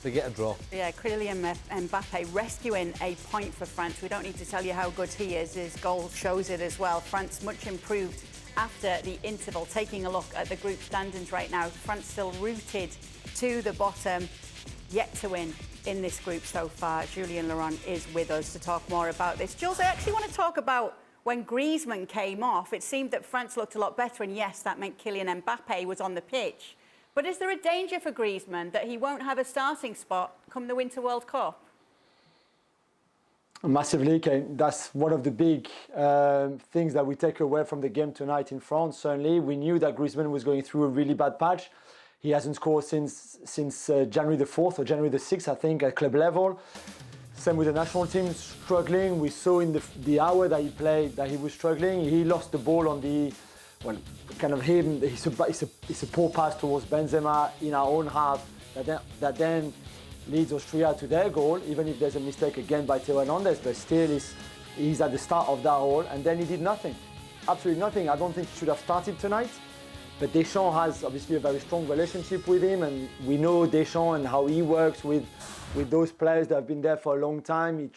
They get a draw. Yeah, Kylian Mbappe rescuing a point for France. We don't need to tell you how good he is. His goal shows it as well. France much improved after the interval. Taking a look at the group standings right now, France still rooted to the bottom, yet to win in this group so far. Julien Laurens is with us to talk more about this. Jules, I actually want to talk about when Griezmann came off. It seemed that France looked a lot better, and yes, that meant Kylian Mbappe was on the pitch. But is there a danger for Griezmann that he won't have a starting spot come the Winter World Cup? Massively, Kane. That's one of the big things that we take away from the game tonight in France. Certainly, we knew that Griezmann was going through a really bad patch. He hasn't scored since January the 4th or January the 6th, I think, at club level. Same with the national team, struggling. We saw in the hour that he played that he was struggling. He lost the ball on the, well, kind of him. It's a poor pass towards Benzema in our own half that then leads Austria to their goal, even if there's a mistake again by Theo Hernandez, but still he's at the start of that goal, and then he did nothing. Absolutely nothing. I don't think he should have started tonight. But Deschamps has obviously a very strong relationship with him, and we know Deschamps and how he works with those players that have been there for a long time.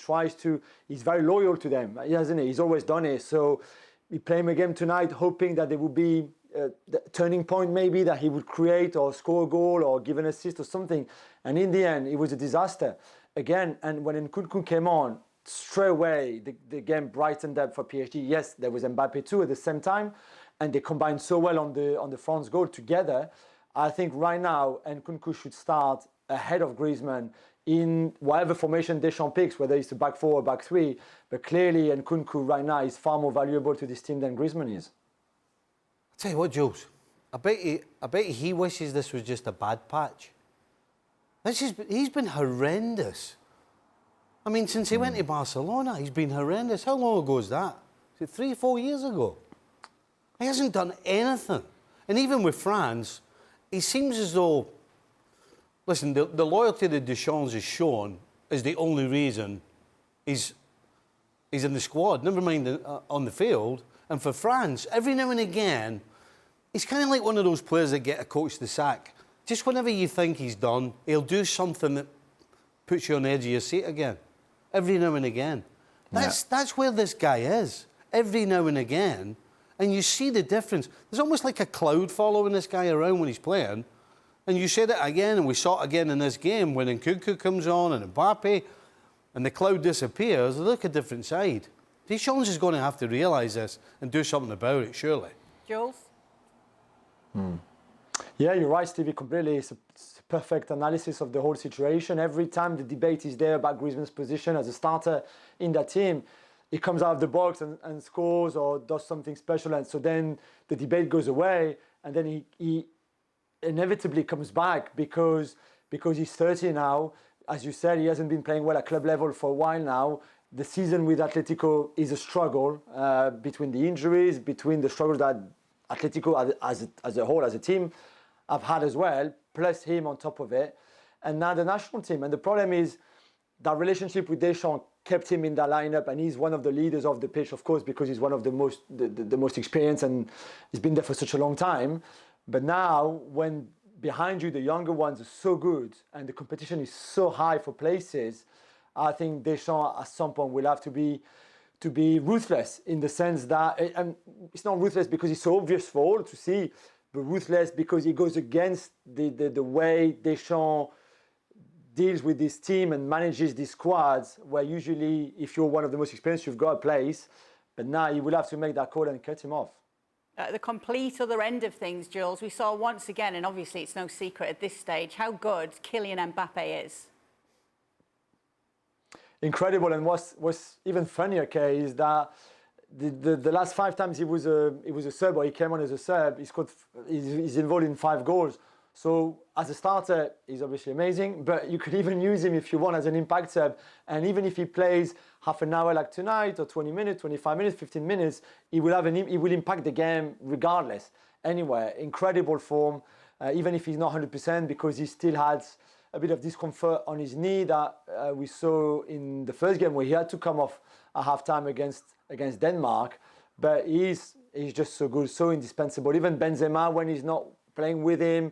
He's very loyal to them, hasn't he? He's always done it. So we play him again tonight, hoping that there would be the turning point maybe, that he would create or score a goal or give an assist or something. And in the end, it was a disaster. Again, and when Nkunku came on, straight away, the game brightened up for PSG. Yes, there was Mbappe too at the same time, and they combined so well on the France goal together. I think right now, Nkunku should start ahead of Griezmann in whatever formation Deschamps picks, whether it's a back four or back three. But clearly, Nkunku right now is far more valuable to this team than Griezmann is. I'll tell you what, Jules, I bet he wishes this was just a bad patch. He's been horrendous. I mean, since he went to Barcelona, he's been horrendous. How long ago is that? Is it 3 or 4 years ago? He hasn't done anything. And even with France, he seems as though... Listen, the loyalty that Deschamps has shown is the only reason he's in the squad, never mind on the field. And for France, every now and again, he's kind of like one of those players that get a coach the sack. Just whenever you think he's done, he'll do something that puts you on the edge of your seat again. Every now and again. That's where this guy is. Every now and again. And you see the difference. There's almost like a cloud following this guy around when he's playing. And you said it again, and we saw it again in this game, when Nkunku comes on and Mbappe, and the cloud disappears, they look a different side. Deschamps is going to have to realise this and do something about it, surely. Jules? Yeah, you're right, Stevie, completely. It's a perfect analysis of the whole situation. Every time the debate is there about Griezmann's position as a starter in that team, he comes out of the box and scores or does something special, and so then the debate goes away, and then he inevitably comes back because he's 30 now. As you said, he hasn't been playing well at club level for a while now. The season with Atletico is a struggle between the injuries, between the struggles that Atletico as a whole, as a team, have had as well, plus him on top of it. And now the national team. And the problem is that relationship with Deschamps kept him in that lineup, and he's one of the leaders of the pitch, of course, because he's one of the most experienced and he's been there for such a long time. But now, when behind you the younger ones are so good and the competition is so high for places, I think Deschamps at some point will have to be ruthless, in the sense that, and it's not ruthless because it's so obvious for all to see, but ruthless because he goes against the way Deschamps deals with this team and manages these squads, where usually if you're one of the most experienced, you've got a place. But now he will have to make that call and cut him off. The complete other end of things, Jules, we saw once again, and obviously it's no secret at this stage, how good Kylian Mbappe is. Incredible, and what's even funnier, Kay, is that the last 5 times he was a sub, or he came on as a sub, he's involved in 5 goals. So as a starter, he's obviously amazing, but you could even use him if you want as an impact sub. And even if he plays half an hour like tonight, or 20 minutes, 25 minutes, 15 minutes, he will impact the game regardless. Anyway, incredible form, even if he's not 100%, because he still has a bit of discomfort on his knee that we saw in the first game, where he had to come off at halftime against Denmark. But he's just so good, so indispensable. Even Benzema, when he's not playing with him,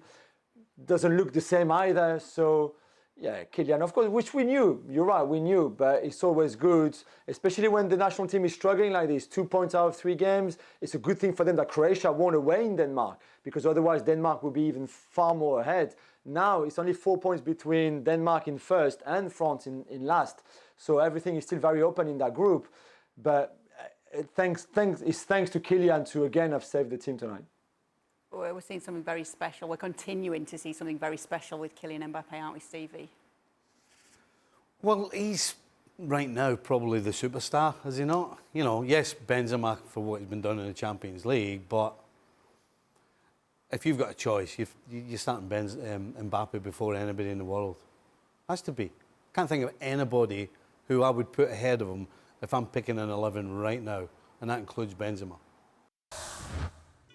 doesn't look the same either. So Yeah, Kylian, of course, which we knew. You're right, we knew, but it's always good, especially when the national team is struggling like this. 2 points out of 3 games. It's a good thing for them that Croatia won away in Denmark, because otherwise Denmark would be even far more ahead. Now it's only 4 points between Denmark in first and France in last. So everything is still very open in that group. But thanks to Kylian to again have saved the team tonight. We're seeing something very special. We're continuing to see something very special with Kylian Mbappe, aren't we, Stevie? Well, he's right now probably the superstar, is he not? You know, yes, Benzema for what he's been done in the Champions League, but if you've got a choice, you're starting Mbappe before anybody in the world. Has to be. Can't think of anybody who I would put ahead of him if I'm picking an 11 right now, and that includes Benzema.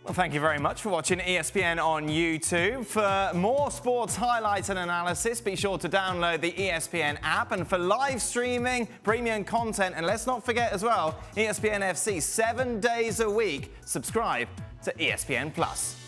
Well, thank you very much for watching ESPN on YouTube. For more sports highlights and analysis, be sure to download the ESPN app. And for live streaming, premium content, and let's not forget as well, ESPN FC 7 days a week. Subscribe to ESPN+.